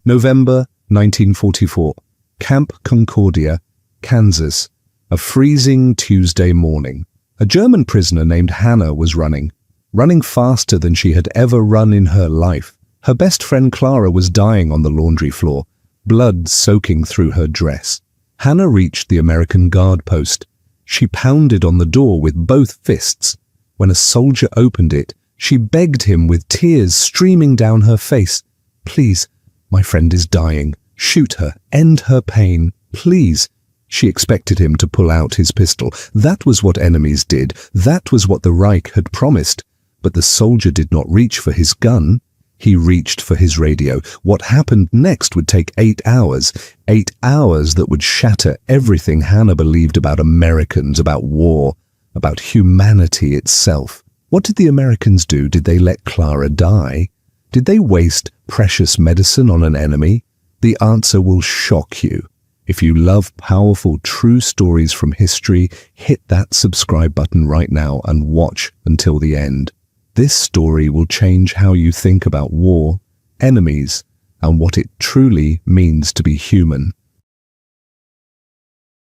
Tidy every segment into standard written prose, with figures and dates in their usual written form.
November 1944. Camp Concordia, Kansas. A freezing Tuesday morning. A German prisoner named Hannah was running faster than she had ever run in her life. Her best friend Clara was dying on the laundry floor, blood soaking through her dress. Hannah reached the American guard post. She pounded on the door with both fists. When a soldier opened it, she begged him with tears streaming down her face. "Please, my friend is dying. Shoot her. End her pain. Please." She expected him to pull out his pistol. That was what enemies did. That was what the Reich had promised. But the soldier did not reach for his gun. He reached for his radio. What happened next would take 8 hours. 8 hours that would shatter everything Hannah believed about Americans, about war, about humanity itself. What did the Americans do? Did they let Clara die? Did they waste precious medicine on an enemy? The answer will shock you. If you love powerful, true stories from history, hit that subscribe button right now and watch until the end. This story will change how you think about war, enemies, and what it truly means to be human.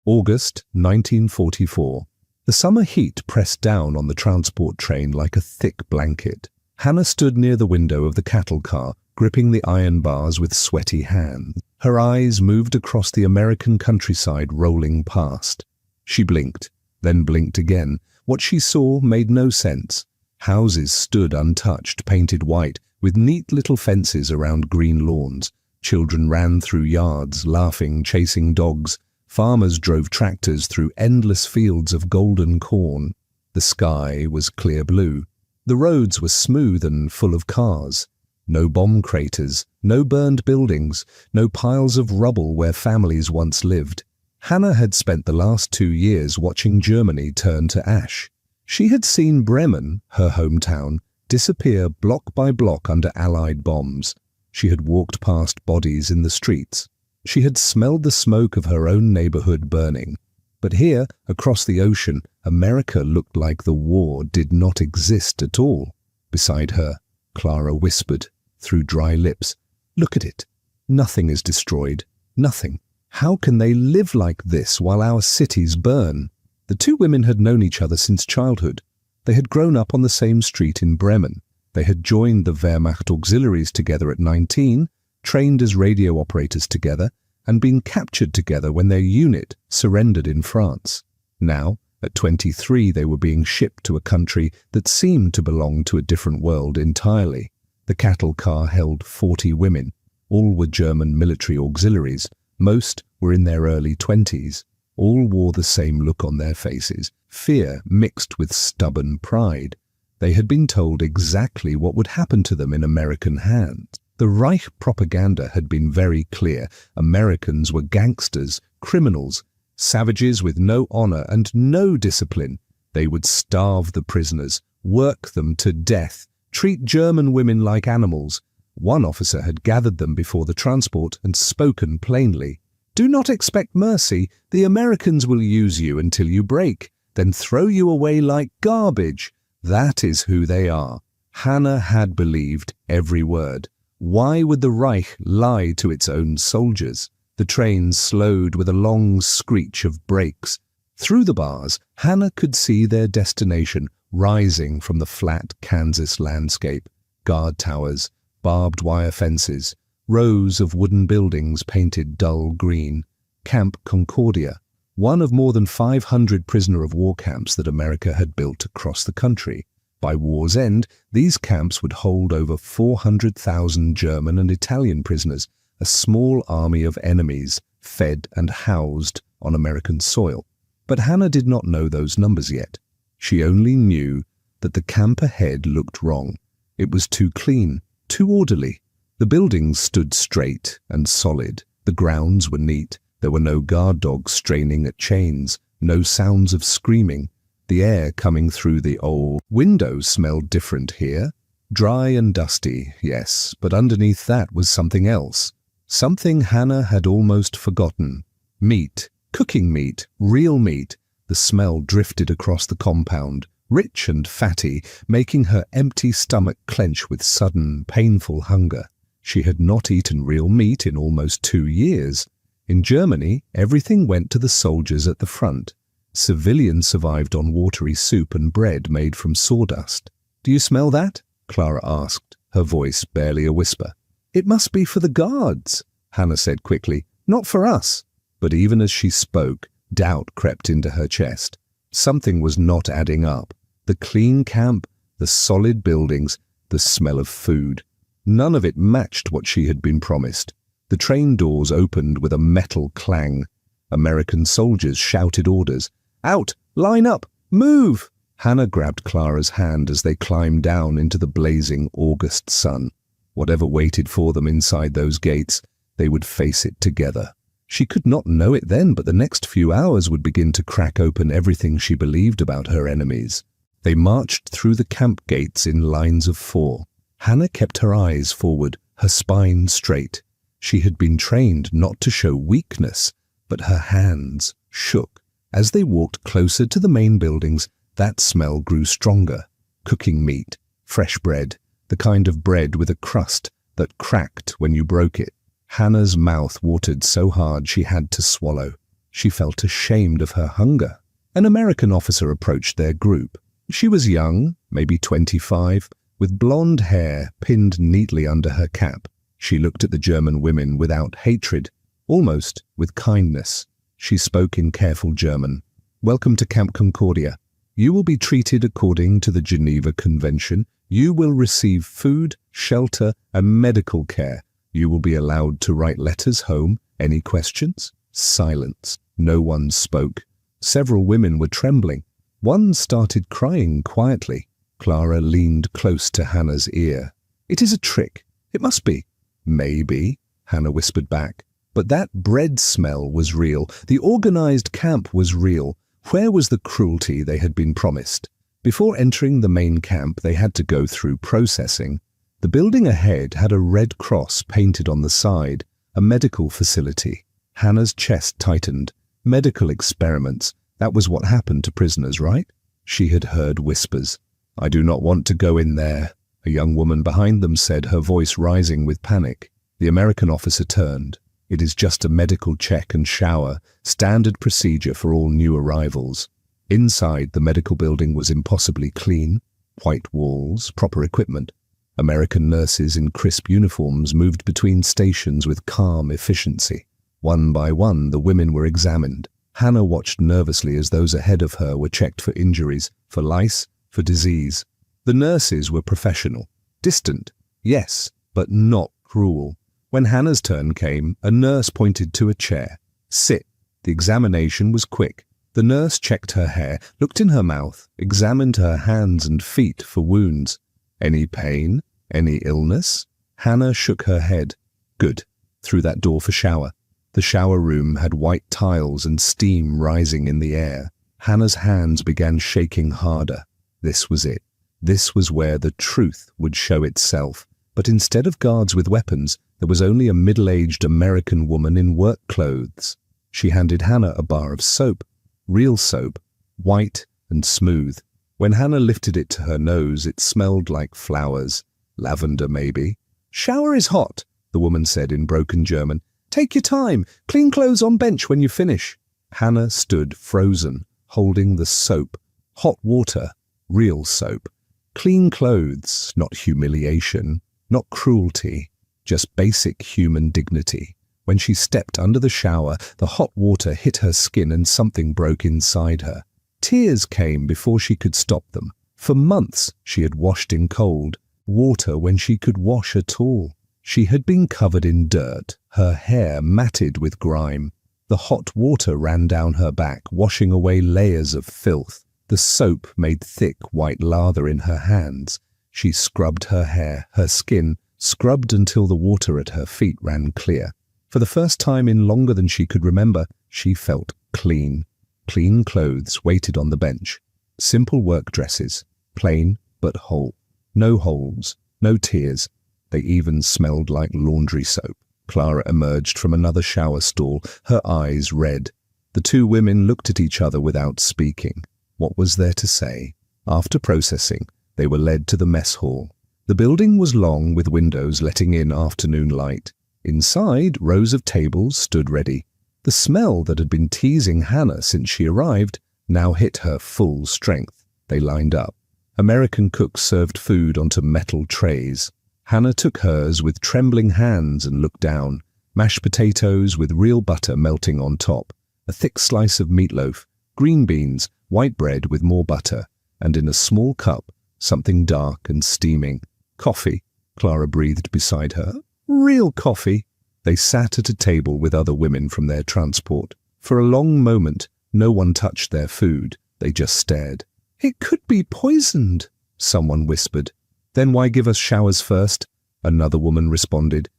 August 1944. The summer heat pressed down on the transport train like a thick blanket. Hannah stood near the window of the cattle car, gripping the iron bars with sweaty hands. Her eyes moved across the American countryside rolling past. She blinked, then blinked again. What she saw made no sense. Houses stood untouched, painted white, with neat little fences around green lawns. Children ran through yards, laughing, chasing dogs. Farmers drove tractors through endless fields of golden corn. The sky was clear blue. The roads were smooth and full of cars. No bomb craters, no burned buildings, no piles of rubble where families once lived. Hannah had spent the last 2 years watching Germany turn to ash. She had seen Bremen, her hometown, disappear block by block under Allied bombs. She had walked past bodies in the streets. She had smelled the smoke of her own neighborhood burning. But here, across the ocean, America looked like the war did not exist at all. Beside her, Clara whispered through dry lips, "Look at it. Nothing is destroyed. Nothing. How can they live like this while our cities burn?" The two women had known each other since childhood. They had grown up on the same street in Bremen. They had joined the Wehrmacht auxiliaries together at 19, trained as radio operators together, and been captured together when their unit surrendered in France. Now, at 23, they were being shipped to a country that seemed to belong to a different world entirely. The cattle car held 40 women. All were German military auxiliaries. Most were in their early 20s. All wore the same look on their faces, fear mixed with stubborn pride. They had been told exactly what would happen to them in American hands. The Reich propaganda had been very clear. Americans were gangsters, criminals, savages with no honor and no discipline. They would starve the prisoners, work them to death, treat German women like animals. One officer had gathered them before the transport and spoken plainly. "Do not expect mercy. The Americans will use you until you break, then throw you away like garbage. That is who they are." Hannah had believed every word. Why would the Reich lie to its own soldiers? The train slowed with a long screech of brakes. Through the bars, Hannah could see their destination rising from the flat Kansas landscape. Guard towers, barbed wire fences, rows of wooden buildings painted dull green. Camp Concordia, one of more than 500 prisoner-of-war camps that America had built across the country. By war's end, these camps would hold over 400,000 German and Italian prisoners, a small army of enemies, fed and housed on American soil. But Hannah did not know those numbers yet. She only knew that the camp ahead looked wrong. It was too clean, too orderly. The buildings stood straight and solid. The grounds were neat. There were no guard dogs straining at chains, no sounds of screaming. The air coming through the old windows smelled different here. Dry and dusty, yes, but underneath that was something else. Something Hannah had almost forgotten. Meat, cooking meat, real meat. The smell drifted across the compound, rich and fatty, making her empty stomach clench with sudden, painful hunger. She had not eaten real meat in almost 2 years. In Germany, everything went to the soldiers at the front. Civilians survived on watery soup and bread made from sawdust. "Do you smell that?" Clara asked, her voice barely a whisper. "It must be for the guards," Hannah said quickly. "Not for us." But even as she spoke, doubt crept into her chest. Something was not adding up. The clean camp, the solid buildings, the smell of food. None of it matched what she had been promised. The train doors opened with a metal clang. American soldiers shouted orders. "Out! Line up! Move!" Hannah grabbed Clara's hand as they climbed down into the blazing August sun. Whatever waited for them inside those gates, they would face it together. She could not know it then, but the next few hours would begin to crack open everything she believed about her enemies. They marched through the camp gates in lines of 4. Hannah kept her eyes forward, her spine straight. She had been trained not to show weakness, but her hands shook. As they walked closer to the main buildings, that smell grew stronger. Cooking meat, fresh bread, the kind of bread with a crust that cracked when you broke it. Hannah's mouth watered so hard she had to swallow. She felt ashamed of her hunger. An American officer approached their group. She was young, maybe 25, with blonde hair pinned neatly under her cap. She looked at the German women without hatred, almost with kindness. She spoke in careful German. "Welcome to Camp Concordia. You will be treated according to the Geneva Convention. You will receive food, shelter, and medical care. You will be allowed to write letters home. Any questions?" Silence. No one spoke. Several women were trembling. One started crying quietly. Clara leaned close to Hannah's ear. "It is a trick. It must be." "Maybe," Hannah whispered back. But that bread smell was real. The organized camp was real. Where was the cruelty they had been promised? Before entering the main camp, they had to go through processing. The building ahead had a red cross painted on the side, a medical facility. Hannah's chest tightened. Medical experiments. That was what happened to prisoners, right? She had heard whispers. "I do not want to go in there," a young woman behind them said, her voice rising with panic. The American officer turned. "It is just a medical check and shower, standard procedure for all new arrivals." Inside, the medical building was impossibly clean. White walls, proper equipment. American nurses in crisp uniforms moved between stations with calm efficiency. One by one, the women were examined. Hannah watched nervously as those ahead of her were checked for injuries, for lice, for disease. The nurses were professional. Distant, yes, but not cruel. When Hannah's turn came, a nurse pointed to a chair. "Sit." The examination was quick. The nurse checked her hair, looked in her mouth, examined her hands and feet for wounds. "Any pain? Any illness?" Hannah shook her head. "Good." Through that door for shower. The shower room had white tiles and steam rising in the air. Hannah's hands began shaking harder. This was it. This was where the truth would show itself. But instead of guards with weapons, there was only a middle-aged American woman in work clothes. She handed Hannah a bar of soap. Real soap. White and smooth. When Hannah lifted it to her nose, it smelled like flowers. Lavender, maybe. "Shower is hot," the woman said in broken German. "Take your time. Clean clothes on bench when you finish." Hannah stood frozen, holding the soap. Hot water. Real soap. Clean clothes, not humiliation, not cruelty, just basic human dignity. When she stepped under the shower, the hot water hit her skin and something broke inside her. Tears came before she could stop them. For months she had washed in cold water when she could wash at all. She had been covered in dirt, her hair matted with grime. The hot water ran down her back, washing away layers of filth. The soap made thick white lather in her hands. She scrubbed her hair, her skin, scrubbed until the water at her feet ran clear. For the first time in longer than she could remember, she felt clean. Clean clothes waited on the bench. Simple work dresses, plain but whole. No holes, no tears. They even smelled like laundry soap. Clara emerged from another shower stall, her eyes red. The two women looked at each other without speaking. What was there to say? After processing, they were led to the mess hall. The building was long with windows letting in afternoon light. Inside, rows of tables stood ready. The smell that had been teasing Hannah since she arrived now hit her full strength. They lined up. American cooks served food onto metal trays. Hannah took hers with trembling hands and looked down. Mashed potatoes with real butter melting on top, a thick slice of meatloaf, green beans, white bread with more butter, and in a small cup, something dark and steaming. Coffee, Clara breathed beside her. Real coffee. They sat at a table with other women from their transport. For a long moment, no one touched their food. They just stared. It could be poisoned, someone whispered. Then why give us showers first? Another woman responded.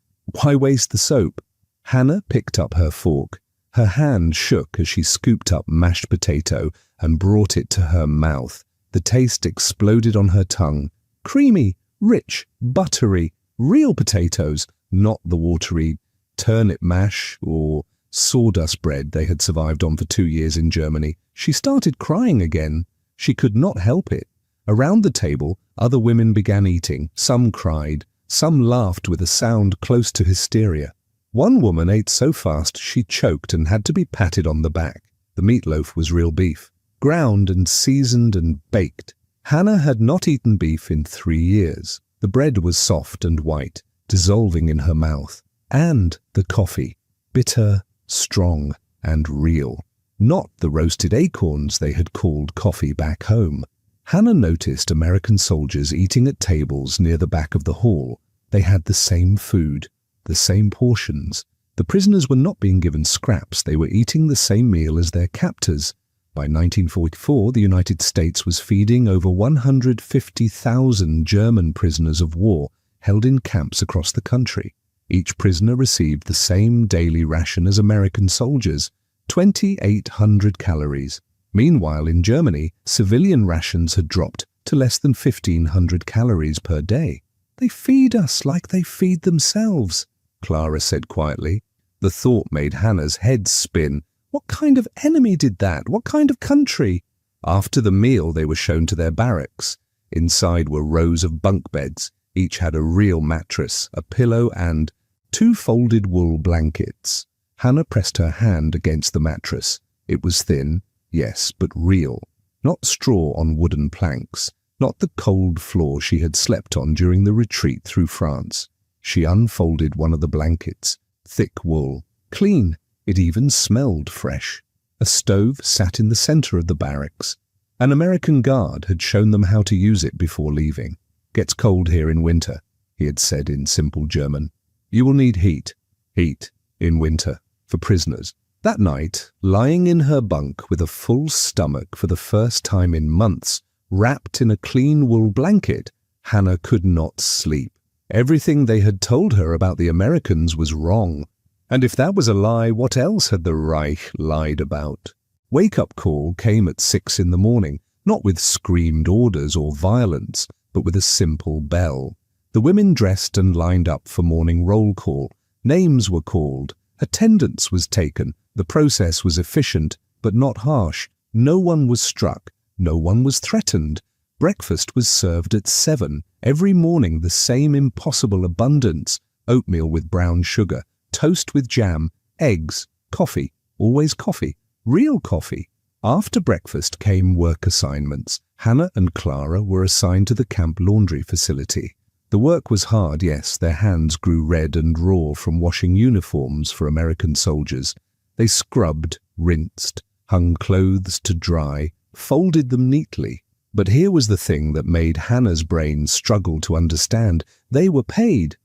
Why waste the soap? Hannah picked up her fork. Her hand shook as she scooped up mashed potato and brought it to her mouth. The taste exploded on her tongue. Creamy, rich, buttery, real potatoes, not the watery turnip mash or sawdust bread they had survived on for 2 years in Germany. She started crying again. She could not help it. Around the table, other women began eating. Some cried. Some laughed with a sound close to hysteria. One woman ate so fast she choked and had to be patted on the back. The meatloaf was real beef, ground and seasoned and baked. Hannah had not eaten beef in 3 years. The bread was soft and white, dissolving in her mouth. And the coffee, bitter, strong, and real. Not the roasted acorns they had called coffee back home. Hannah noticed American soldiers eating at tables near the back of the hall. They had the same food, the same portions. The prisoners were not being given scraps. They were eating the same meal as their captors. By 1944, the United States was feeding over 150,000 German prisoners of war held in camps across the country. Each prisoner received the same daily ration as American soldiers, 2,800 calories. Meanwhile, in Germany, civilian rations had dropped to less than 1,500 calories per day. They feed us like they feed themselves, Clara said quietly. The thought made Hannah's head spin. What kind of enemy did that? What kind of country? After the meal, they were shown to their barracks. Inside were rows of bunk beds. Each had a real mattress, a pillow, and 2 folded wool blankets. Hannah pressed her hand against the mattress. It was thin, yes, but real. Not straw on wooden planks. Not the cold floor she had slept on during the retreat through France. She unfolded one of the blankets. Thick wool. Clean. It even smelled fresh. A stove sat in the center of the barracks. An American guard had shown them how to use it before leaving. Gets cold here in winter, he had said in simple German. You will need heat. Heat. In winter. For prisoners. That night, lying in her bunk with a full stomach for the first time in months, wrapped in a clean wool blanket, Hannah could not sleep. Everything they had told her about the Americans was wrong. And if that was a lie, what else had the Reich lied about? Wake-up call came at 6 in the morning, not with screamed orders or violence, but with a simple bell. The women dressed and lined up for morning roll call. Names were called. Attendance was taken. The process was efficient, but not harsh. No one was struck. No one was threatened. Breakfast was served at 7. Every morning the same impossible abundance. Oatmeal with brown sugar, toast with jam, eggs, coffee, always coffee, real coffee. After breakfast came work assignments. Hannah and Clara were assigned to the camp laundry facility. The work was hard, yes. Their hands grew red and raw from washing uniforms for American soldiers. They scrubbed, rinsed, hung clothes to dry, folded them neatly. But here was the thing that made Hannah's brain struggle to understand. They were paid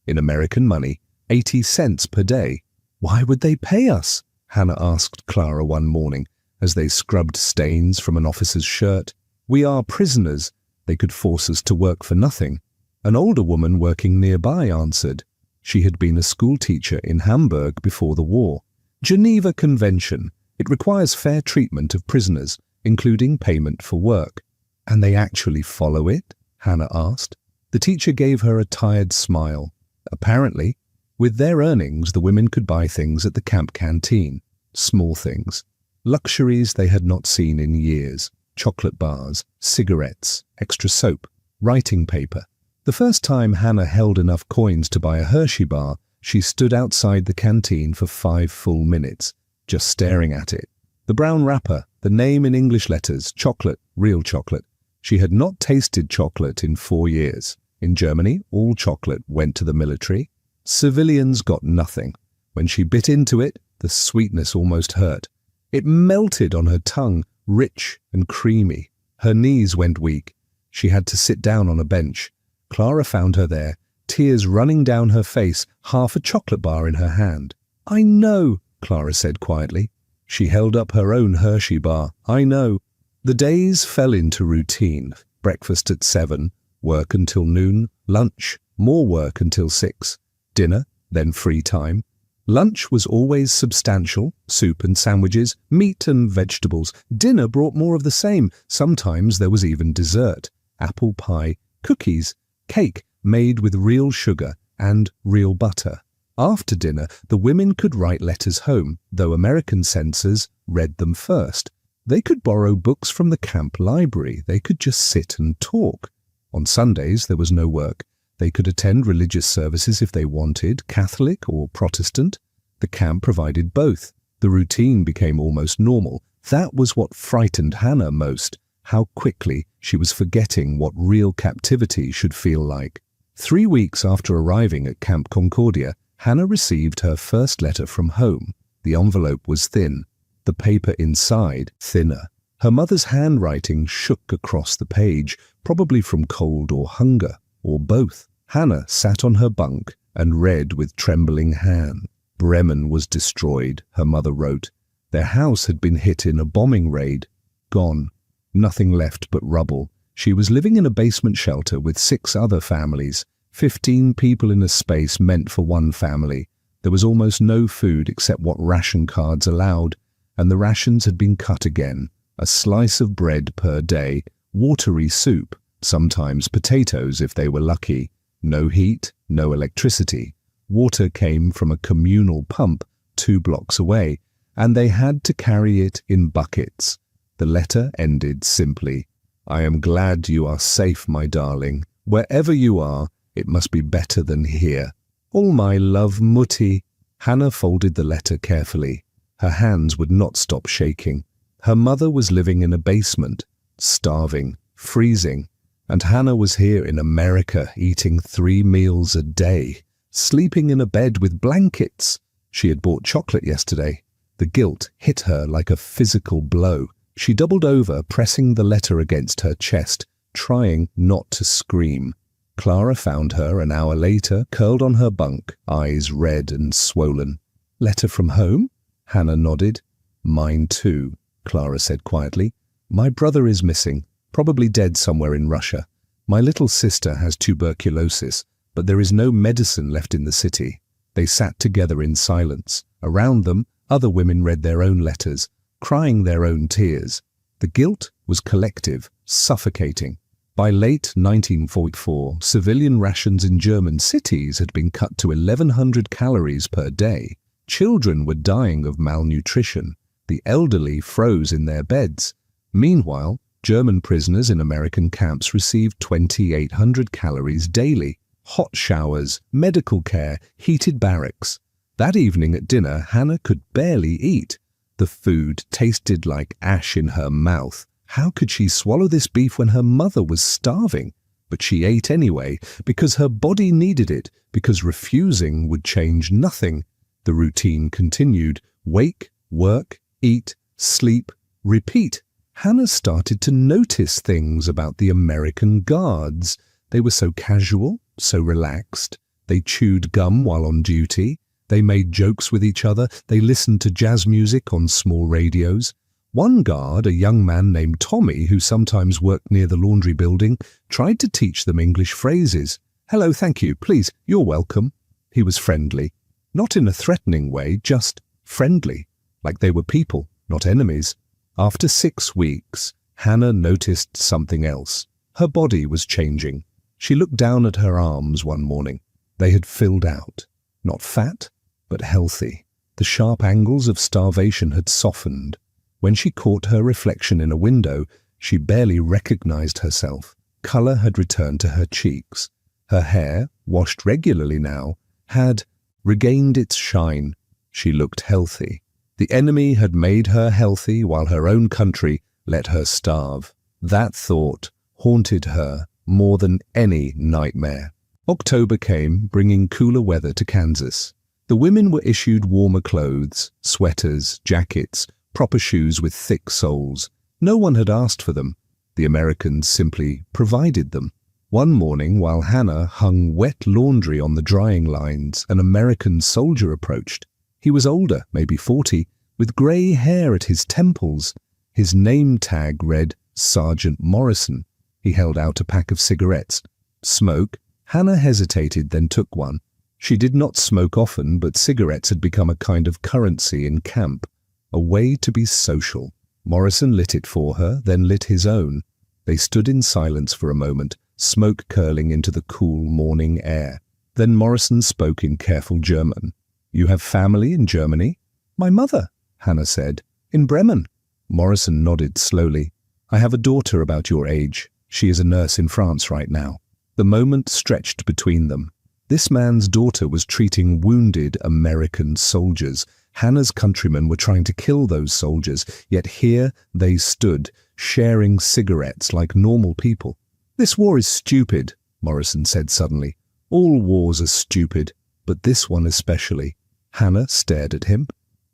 in American money, 80 cents per day. Why would they pay us? Hannah asked Clara one morning as they scrubbed stains from an officer's shirt. We are prisoners. They could force us to work for nothing. An older woman working nearby answered. She had been a school teacher in Hamburg before the war. Geneva Convention. It requires fair treatment of prisoners, including payment for work. And they actually follow it? Hannah asked. The teacher gave her a tired smile. Apparently, with their earnings, the women could buy things at the camp canteen. Small things. Luxuries they had not seen in years. Chocolate bars, cigarettes, extra soap. writing paper. The first time Hannah held enough coins to buy a Hershey bar, she stood outside the canteen for 5 full minutes, just staring at it. The brown wrapper, the name in English letters, chocolate, real chocolate. She had not tasted chocolate in 4 years. In Germany, all chocolate went to the military. Civilians got nothing. When she bit into it, the sweetness almost hurt. It melted on her tongue, rich and creamy. Her knees went weak. She had to sit down on a bench. Clara found her there, tears running down her face, half a chocolate bar in her hand. "I know," Clara said quietly. She held up her own Hershey bar. "I know." The days fell into routine. Breakfast at 7, work until noon, lunch, more work until 6, dinner, then free time. Lunch was always substantial, soup and sandwiches, meat and vegetables. Dinner brought more of the same. Sometimes there was even dessert, apple pie, cookies, cake made with real sugar and real butter. After dinner, the women could write letters home, though American censors read them first. They could borrow books from the camp library. They could just sit and talk. On Sundays, there was no work. They could attend religious services if they wanted, Catholic or Protestant. The camp provided both. The routine became almost normal. That was what frightened Hannah most, how quickly she was forgetting what real captivity should feel like. 3 weeks after arriving at Camp Concordia, Hannah received her first letter from home. The envelope was thin, the paper inside thinner. Her mother's handwriting shook across the page, probably from cold or hunger, or both. Hannah sat on her bunk and read with trembling hand. Bremen was destroyed, her mother wrote. Their house had been hit in a bombing raid. Gone. Nothing left but rubble. She was living in a basement shelter with 6 other families. 15 people in a space meant for one family. There was almost no food except what ration cards allowed, and the rations had been cut again. A slice of bread per day, watery soup, sometimes potatoes if they were lucky. No heat, no electricity. Water came from a communal pump 2 blocks away, and they had to carry it in buckets. The letter ended simply, "I am glad you are safe, my darling. Wherever you are, it must be better than here. All my love, Mutti." Hannah folded the letter carefully. Her hands would not stop shaking. Her mother was living in a basement, starving, freezing, and Hannah was here in America eating 3 meals a day, sleeping in a bed with blankets. She had bought chocolate yesterday. The guilt hit her like a physical blow. She doubled over, pressing the letter against her chest, trying not to scream. Clara found her an hour later, curled on her bunk, eyes red and swollen. "Letter from home?" Hannah nodded. "Mine too," Clara said quietly. "My brother is missing, probably dead somewhere in Russia. My little sister has tuberculosis, but there is no medicine left in the city." They sat together in silence. Around them, other women read their own letters, crying their own tears. The guilt was collective, suffocating. By late 1944, civilian rations in German cities had been cut to 1,100 calories per day. Children were dying of malnutrition. The elderly froze in their beds. Meanwhile, German prisoners in American camps received 2,800 calories daily. Hot showers, medical care, heated barracks. That evening at dinner, Hannah could barely eat. The food tasted like ash in her mouth. How could she swallow this beef when her mother was starving? But she ate anyway, because her body needed it, because refusing would change nothing. The routine continued. Wake, work, eat, sleep, repeat. Hannah started to notice things about the American guards. They were so casual, so relaxed. They chewed gum while on duty. They made jokes with each other. They listened to jazz music on small radios. One guard, a young man named Tommy, who sometimes worked near the laundry building, tried to teach them English phrases. "Hello, thank you, please, you're welcome." He was friendly. Not in a threatening way, just friendly, like they were people, not enemies. After 6 weeks, Hannah noticed something else. Her body was changing. She looked down at her arms one morning. They had filled out. Not fat, but healthy. The sharp angles of starvation had softened. When she caught her reflection in a window, she barely recognized herself. Colour had returned to her cheeks. Her hair, washed regularly now, had regained its shine. She looked healthy. The enemy had made her healthy while her own country let her starve. That thought haunted her more than any nightmare. October came, bringing cooler weather to Kansas. The women were issued warmer clothes, sweaters, jackets, proper shoes with thick soles. No one had asked for them. The Americans simply provided them. One morning, while Hannah hung wet laundry on the drying lines, an American soldier approached. He was older, maybe 40, with grey hair at his temples. His name tag read Sergeant Morrison. He held out a pack of cigarettes. Smoke? Hannah hesitated, then took one. She did not smoke often, but cigarettes had become a kind of currency in camp, a way to be social. Morrison lit it for her, then lit his own. They stood in silence for a moment, smoke curling into the cool morning air. Then Morrison spoke in careful German. "You have family in Germany?" "My mother," Hannah said, "in Bremen." Morrison nodded slowly. "I have a daughter about your age. She is a nurse in France right now." The moment stretched between them. This man's daughter was treating wounded American soldiers. Hannah's countrymen were trying to kill those soldiers, yet here they stood, sharing cigarettes like normal people. "This war is stupid," Morrison said suddenly. "All wars are stupid, but this one especially." Hannah stared at him.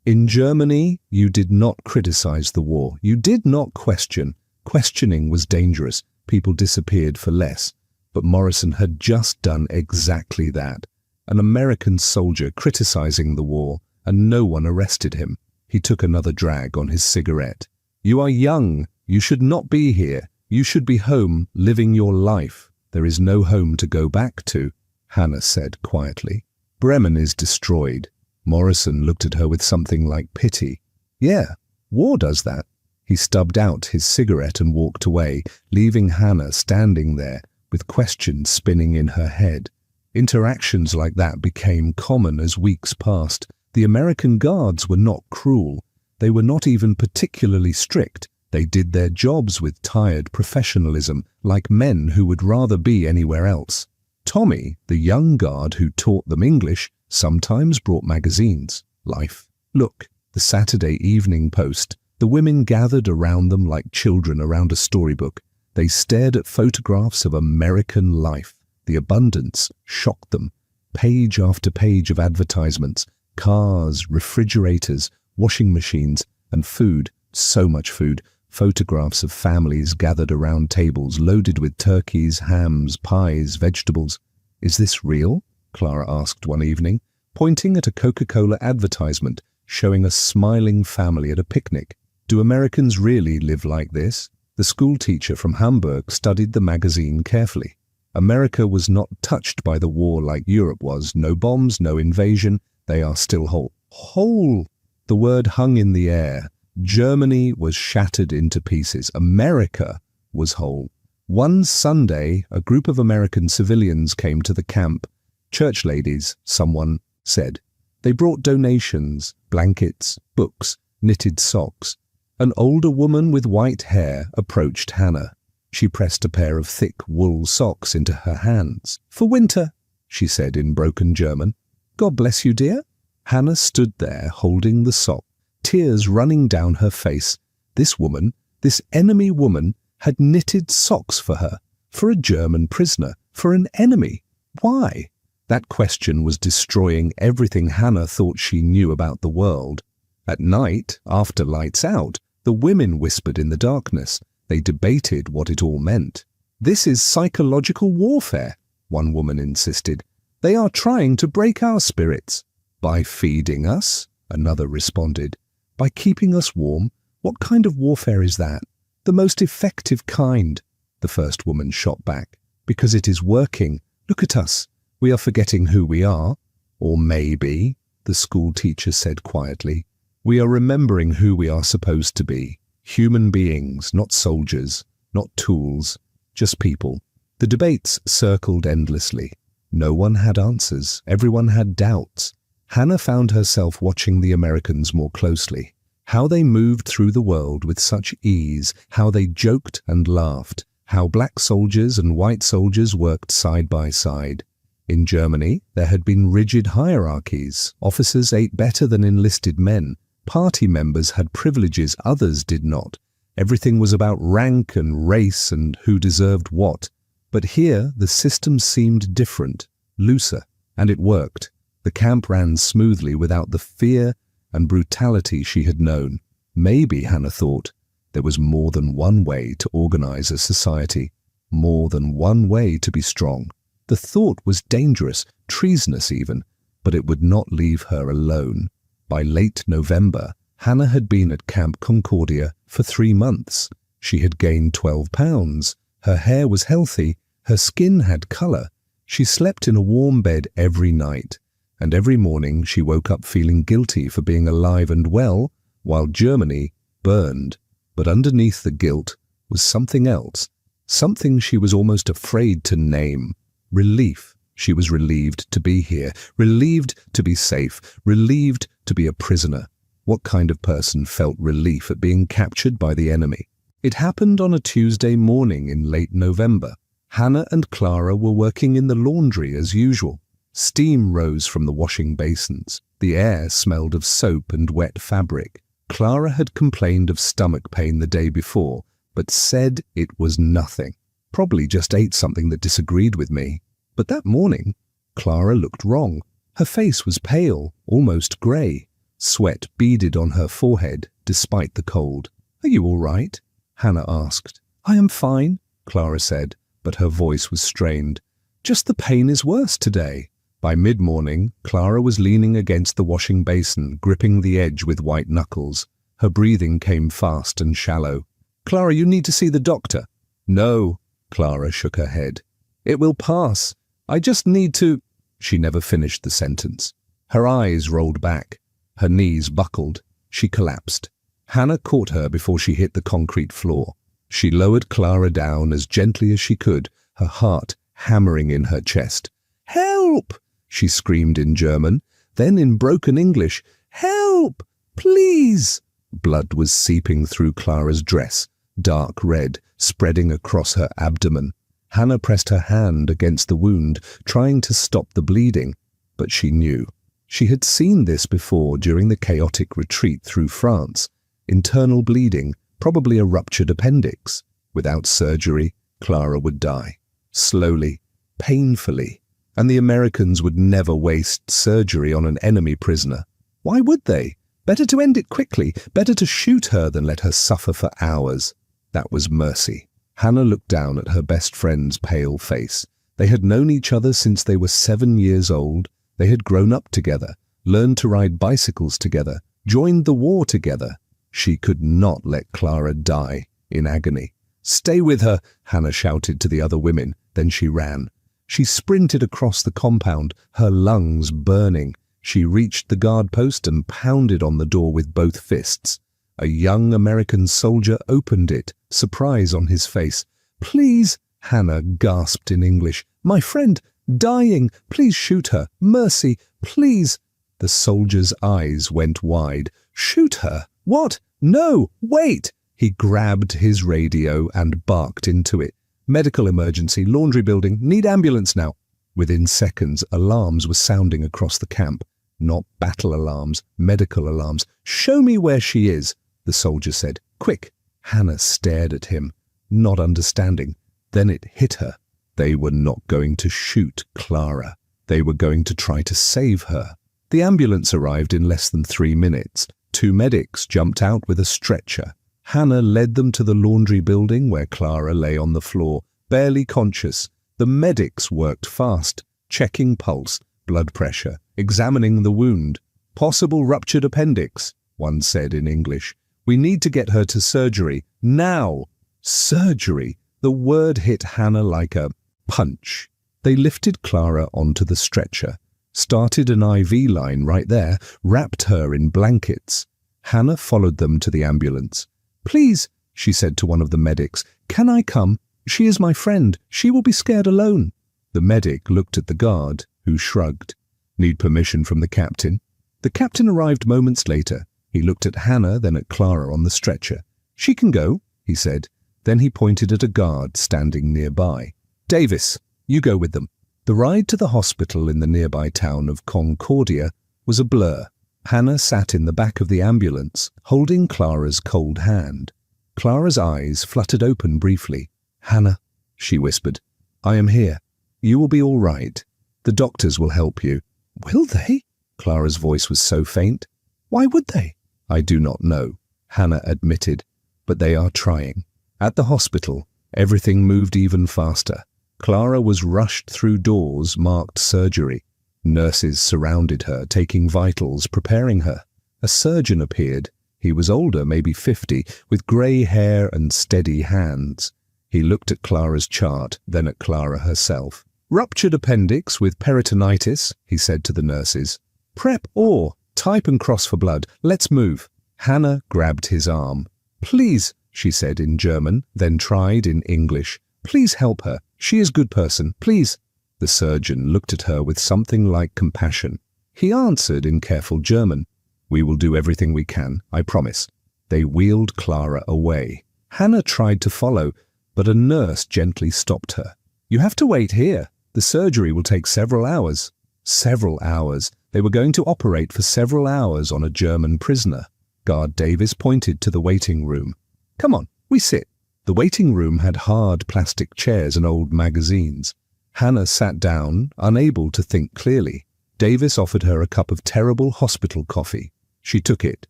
"In Germany, you did not criticize the war. You did not question. Questioning was dangerous. People disappeared for less. But Morrison had just done exactly that. An American soldier criticizing the war, and no one arrested him. He took another drag on his cigarette. "You are young. You should not be here. You should be home, living your life. There is no home to go back to," Hannah said quietly. "Bremen is destroyed." Morrison looked at her with something like pity. "Yeah, war does that." He stubbed out his cigarette and walked away, leaving Hannah standing there, with questions spinning in her head. Interactions like that became common as weeks passed. The American guards were not cruel. They were not even particularly strict. They did their jobs with tired professionalism, like men who would rather be anywhere else. Tommy, the young guard who taught them English, sometimes brought magazines. Life. Look, the Saturday Evening Post. The women gathered around them like children around a storybook. They stared at photographs of American life. The abundance shocked them. Page after page of advertisements, cars, refrigerators, washing machines, and food, so much food. Photographs of families gathered around tables loaded with turkeys, hams, pies, vegetables. "Is this real?" Clara asked one evening, pointing at a Coca-Cola advertisement showing a smiling family at a picnic. "Do Americans really live like this?" The school teacher from Hamburg studied the magazine carefully. America was not touched by the war like Europe was. No bombs, no invasion. They are still whole. Whole! The word hung in the air. Germany was shattered into pieces. America was whole. One Sunday, a group of American civilians came to the camp. Church ladies, someone said. They brought donations, blankets, books, knitted socks. An older woman with white hair approached Hannah. She pressed a pair of thick wool socks into her hands. "For winter," she said in broken German. "God bless you, dear." Hannah stood there holding the sock, tears running down her face. This woman, this enemy woman, had knitted socks for her, for a German prisoner, for an enemy. Why? That question was destroying everything Hannah thought she knew about the world. At night, after lights out, the women whispered in the darkness. They debated what it all meant. "This is psychological warfare," one woman insisted. "They are trying to break our spirits." "By feeding us?" another responded. "By keeping us warm? What kind of warfare is that?" "The most effective kind," the first woman shot back. "Because it is working. Look at us. We are forgetting who we are." "Or maybe," the school teacher said quietly, "we are remembering who we are supposed to be. Human beings, not soldiers, not tools, just people." The debates circled endlessly. No one had answers. Everyone had doubts. Hannah found herself watching the Americans more closely. How they moved through the world with such ease, how they joked and laughed, how black soldiers and white soldiers worked side by side. In Germany, there had been rigid hierarchies. Officers ate better than enlisted men. Party members had privileges others did not. Everything was about rank and race and who deserved what. But here, the system seemed different, looser, and it worked. The camp ran smoothly without the fear and brutality she had known. Maybe, Hannah thought, there was more than one way to organize a society, more than one way to be strong. The thought was dangerous, treasonous even, but it would not leave her alone. By late November, Hannah had been at Camp Concordia for 3 months. She had gained 12 pounds. Her hair was healthy. Her skin had color. She slept in a warm bed every night, and every morning she woke up feeling guilty for being alive and well, while Germany burned. But underneath the guilt was something else, something she was almost afraid to name. Relief. She was relieved to be here, relieved to be safe, relieved to be a prisoner. What kind of person felt relief at being captured by the enemy? It happened on a Tuesday morning in late November. Hannah and Clara were working in the laundry as usual. Steam rose from the washing basins. The air smelled of soap and wet fabric. Clara had complained of stomach pain the day before, but said it was nothing. Probably just ate something that disagreed with me. But that morning, Clara looked wrong. Her face was pale, almost grey. Sweat beaded on her forehead, despite the cold. "Are you all right?" Hannah asked. "I am fine," Clara said, but her voice was strained. "Just the pain is worse today." By mid-morning, Clara was leaning against the washing basin, gripping the edge with white knuckles. Her breathing came fast and shallow. "Clara, you need to see the doctor." "No," Clara shook her head. "It will pass. I just need to—" She never finished the sentence. Her eyes rolled back. Her knees buckled. She collapsed. Hannah caught her before she hit the concrete floor. She lowered Clara down as gently as she could, her heart hammering in her chest. "Help!" she screamed in German. Then in broken English, "Help! Please!" Blood was seeping through Clara's dress, dark red, spreading across her abdomen. Hannah pressed her hand against the wound, trying to stop the bleeding, but she knew. She had seen this before during the chaotic retreat through France. Internal bleeding, probably a ruptured appendix. Without surgery, Clara would die. Slowly, painfully. And the Americans would never waste surgery on an enemy prisoner. Why would they? Better to end it quickly, better to shoot her than let her suffer for hours. That was mercy. Hannah looked down at her best friend's pale face. They had known each other since they were 7 years old. They had grown up together, learned to ride bicycles together, joined the war together. She could not let Clara die in agony. "Stay with her," Hannah shouted to the other women. Then she ran. She sprinted across the compound, her lungs burning. She reached the guard post and pounded on the door with both fists. A young American soldier opened it, surprise on his face. "Please," Hannah gasped in English. "My friend, dying. Please shoot her. Mercy, please." The soldier's eyes went wide. "Shoot her? What? No, wait!" He grabbed his radio and barked into it. "Medical emergency, laundry building, need ambulance now." Within seconds, alarms were sounding across the camp. Not battle alarms, medical alarms. "Show me where she is," the soldier said. "Quick." Hannah stared at him, not understanding. Then it hit her. They were not going to shoot Clara. They were going to try to save her. The ambulance arrived in less than 3 minutes. 2 medics jumped out with a stretcher. Hannah led them to the laundry building where Clara lay on the floor, barely conscious. The medics worked fast, checking pulse, blood pressure, examining the wound. "Possible ruptured appendix," one said in English. "We need to get her to surgery, now." Surgery! The word hit Hannah like a punch. They lifted Clara onto the stretcher, started an IV line right there, wrapped her in blankets. Hannah followed them to the ambulance. "Please," she said to one of the medics, "can I come? She is my friend. She will be scared alone." The medic looked at the guard, who shrugged. "Need permission from the captain?" The captain arrived moments later. He looked at Hannah, then at Clara on the stretcher. "She can go," he said. Then he pointed at a guard standing nearby. "Davis, you go with them." The ride to the hospital in the nearby town of Concordia was a blur. Hannah sat in the back of the ambulance, holding Clara's cold hand. Clara's eyes fluttered open briefly. "Hannah," she whispered, "I am here. You will be all right. The doctors will help you." "Will they?" Clara's voice was so faint. "Why would they?" "I do not know," Hannah admitted, "but they are trying." At the hospital, everything moved even faster. Clara was rushed through doors marked surgery. Nurses surrounded her, taking vitals, preparing her. A surgeon appeared. He was older, maybe 50, with grey hair and steady hands. He looked at Clara's chart, then at Clara herself. "Ruptured appendix with peritonitis," he said to the nurses. "Prep or type and cross for blood. Let's move." Hannah grabbed his arm. "Please," she said in German, then tried in English. "Please help her. She is a good person. Please." The surgeon looked at her with something like compassion. He answered in careful German, "We will do everything we can, I promise." They wheeled Clara away. Hannah tried to follow, but a nurse gently stopped her. "You have to wait here. The surgery will take several hours." Several hours. They were going to operate for several hours on a German prisoner. Guard Davis pointed to the waiting room. "Come on, we sit." The waiting room had hard plastic chairs and old magazines. Hannah sat down, unable to think clearly. Davis offered her a cup of terrible hospital coffee. She took it.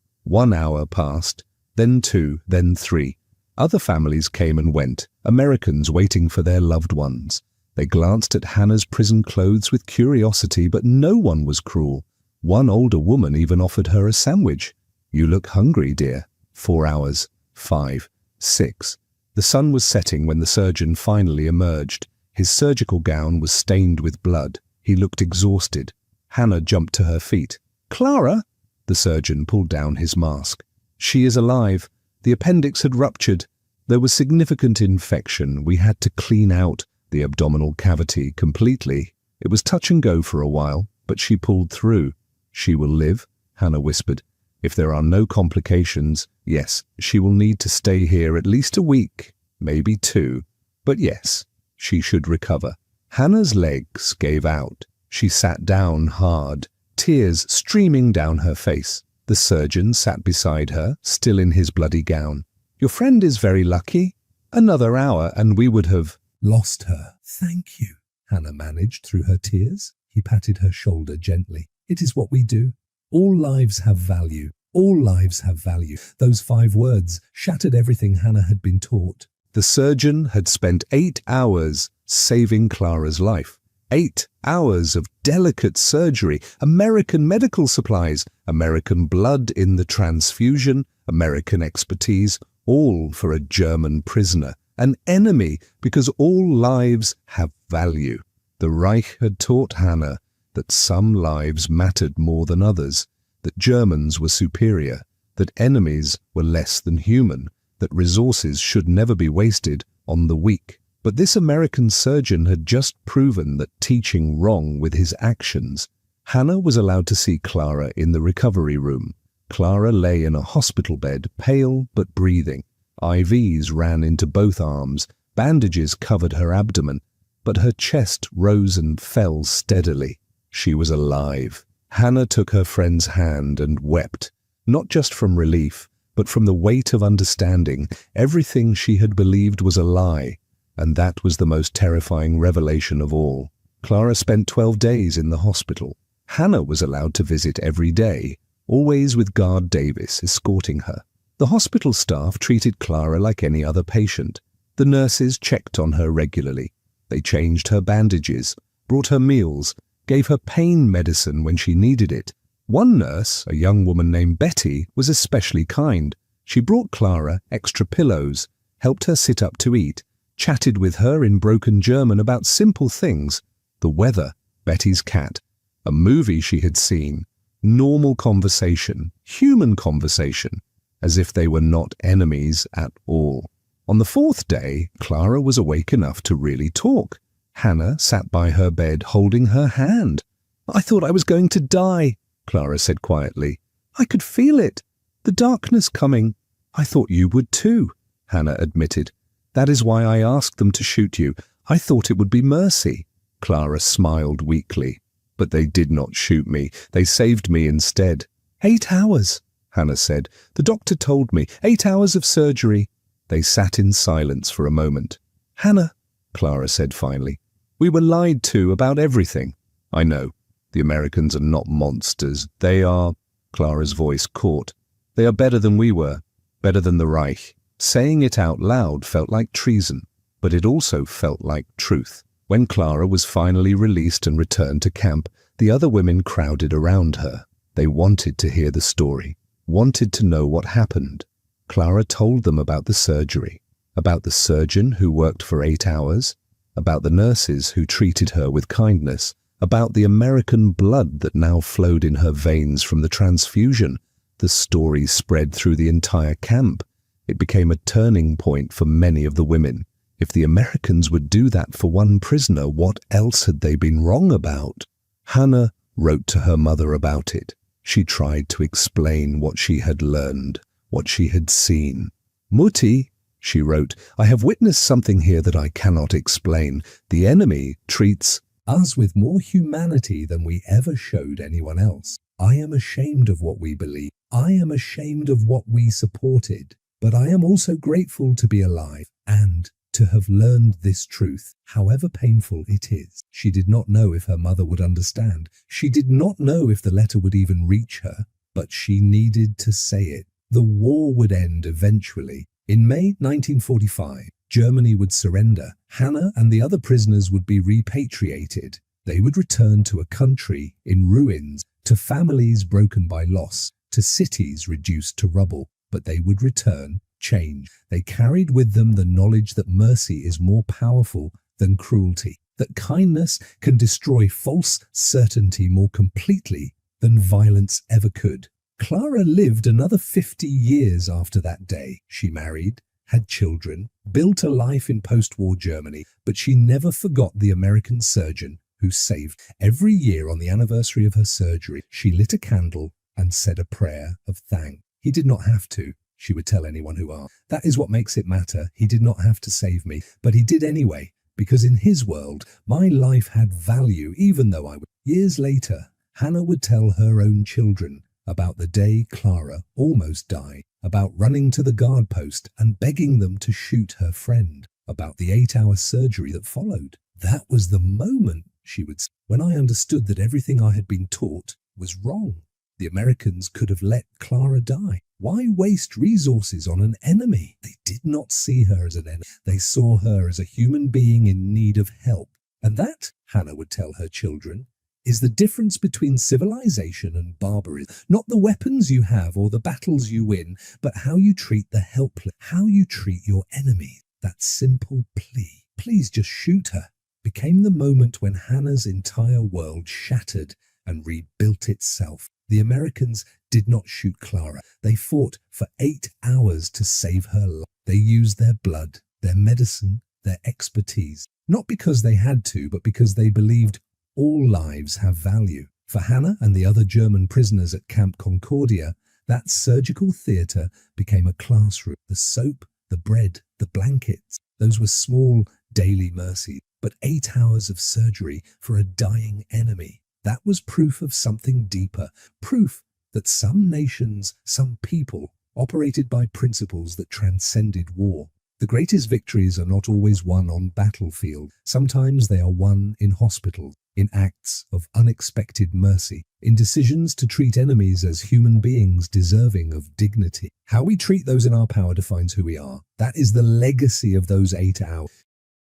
1 hour passed, then 2, then 3. Other families came and went, Americans waiting for their loved ones. They glanced at Hannah's prison clothes with curiosity, but no one was cruel. One older woman even offered her a sandwich. "You look hungry, dear." 4 hours, 5, 6. The sun was setting when the surgeon finally emerged. His surgical gown was stained with blood. He looked exhausted. Hannah jumped to her feet. "Clara!" The surgeon pulled down his mask. "She is alive. The appendix had ruptured. There was significant infection. We had to clean out the abdominal cavity completely. It was touch and go for a while, but she pulled through." "She will live," Hannah whispered. "If there are no complications, yes, she will need to stay here at least a week, maybe 2. But yes, she should recover." Hannah's legs gave out. She sat down hard, tears streaming down her face. The surgeon sat beside her, still in his bloody gown. "Your friend is very lucky. Another hour and we would have lost her." "Thank you," Hannah managed through her tears. He patted her shoulder gently. "It is what we do. All lives have value. All lives have value." Those 5 words shattered everything Hannah had been taught. The surgeon had spent 8 hours saving Clara's life. 8 hours of delicate surgery, American medical supplies, American blood in the transfusion, American expertise, all for a German prisoner, an enemy, because all lives have value. The Reich had taught Hannah that some lives mattered more than others, that Germans were superior, that enemies were less than human, that resources should never be wasted on the weak. But this American surgeon had just proven that teaching wrong with his actions. Hannah was allowed to see Clara in the recovery room. Clara lay in a hospital bed, pale but breathing. IVs ran into both arms, bandages covered her abdomen, but her chest rose and fell steadily. She was alive. Hannah took her friend's hand and wept, not just from relief, but from the weight of understanding. Everything she had believed was a lie, and that was the most terrifying revelation of all. Clara spent 12 days in the hospital. Hannah was allowed to visit every day, always with Guard Davis escorting her. The hospital staff treated Clara like any other patient. The nurses checked on her regularly. They changed her bandages, brought her meals, gave her pain medicine when she needed it. One nurse, a young woman named Betty, was especially kind. She brought Clara extra pillows, helped her sit up to eat, chatted with her in broken German about simple things: the weather, Betty's cat, a movie she had seen, normal conversation, human conversation, as if they were not enemies at all. On the 4th day, Clara was awake enough to really talk. Hannah sat by her bed holding her hand. "I thought I was going to die," Clara said quietly. "I could feel it. The darkness coming." "I thought you would too," Hannah admitted. That is why I asked them to shoot you. I thought it would be mercy." Clara smiled weakly. "But they did not shoot me. They saved me instead." 8 hours, Hannah said. "The doctor told me. 8 hours of surgery." They sat in silence for a moment. "Hannah," Clara said finally, "we were lied to about everything." "I know. The Americans are not monsters. They are," Clara's voice caught. "They are better than we were. Better than the Reich." Saying it out loud felt like treason, but it also felt like truth. When Clara was finally released and returned to camp, the other women crowded around her. They wanted to hear the story, wanted to know what happened. Clara told them about the surgery, about the surgeon who worked for 8 hours, about the nurses who treated her with kindness, about the American blood that now flowed in her veins from the transfusion. The story spread through the entire camp. It became a turning point for many of the women. If the Americans would do that for one prisoner, what else had they been wrong about? Hannah wrote to her mother about it. She tried to explain what she had learned, what she had seen. "Mutti," she wrote, "I have witnessed something here that I cannot explain. The enemy treats us with more humanity than we ever showed anyone else. I am ashamed of what we believe. I am ashamed of what we supported. But I am also grateful to be alive and to have learned this truth, however painful it is." She did not know if her mother would understand. She did not know if the letter would even reach her, but she needed to say it. The war would end eventually. In May 1945, Germany would surrender. Hannah and the other prisoners would be repatriated. They would return to a country in ruins, to families broken by loss, to cities reduced to rubble. But they would return, changed. They carried with them the knowledge that mercy is more powerful than cruelty, that kindness can destroy false certainty more completely than violence ever could. Clara lived another 50 years after that day. She married, had children, built a life in post-war Germany, but she never forgot the American surgeon who saved. Every year on the anniversary of her surgery, she lit a candle and said a prayer of thanks. "He did not have to," she would tell anyone who asked. "That is what makes it matter. He did not have to save me, but he did anyway, because in his world, my life had value even though I was." Years later, Hannah would tell her own children about the day Clara almost died, about running to the guard post and begging them to shoot her friend, about the 8-hour surgery that followed. "That was the moment," she would say, "when I understood that everything I had been taught was wrong. The Americans could have let Clara die. Why waste resources on an enemy?" They did not see her as an enemy. They saw her as a human being in need of help. And that, Hannah would tell her children, is the difference between civilization and barbarism. Not the weapons you have or the battles you win, but how you treat the helpless, how you treat your enemies. That simple plea, "Please just shoot her," became the moment when Hannah's entire world shattered and rebuilt itself. The Americans did not shoot Clara. They fought for 8 hours to save her life. They used their blood, their medicine, their expertise, not because they had to, but because they believed all lives have value. For Hannah and the other German prisoners at Camp Concordia, that surgical theatre became a classroom. The soap, the bread, the blankets, those were small daily mercies. But 8 hours of surgery for a dying enemy, that was proof of something deeper, proof that some nations, some people, operated by principles that transcended war. The greatest victories are not always won on battlefield. Sometimes they are won in hospitals, in acts of unexpected mercy, in decisions to treat enemies as human beings deserving of dignity. How we treat those in our power defines who we are. That is the legacy of those 8 hours.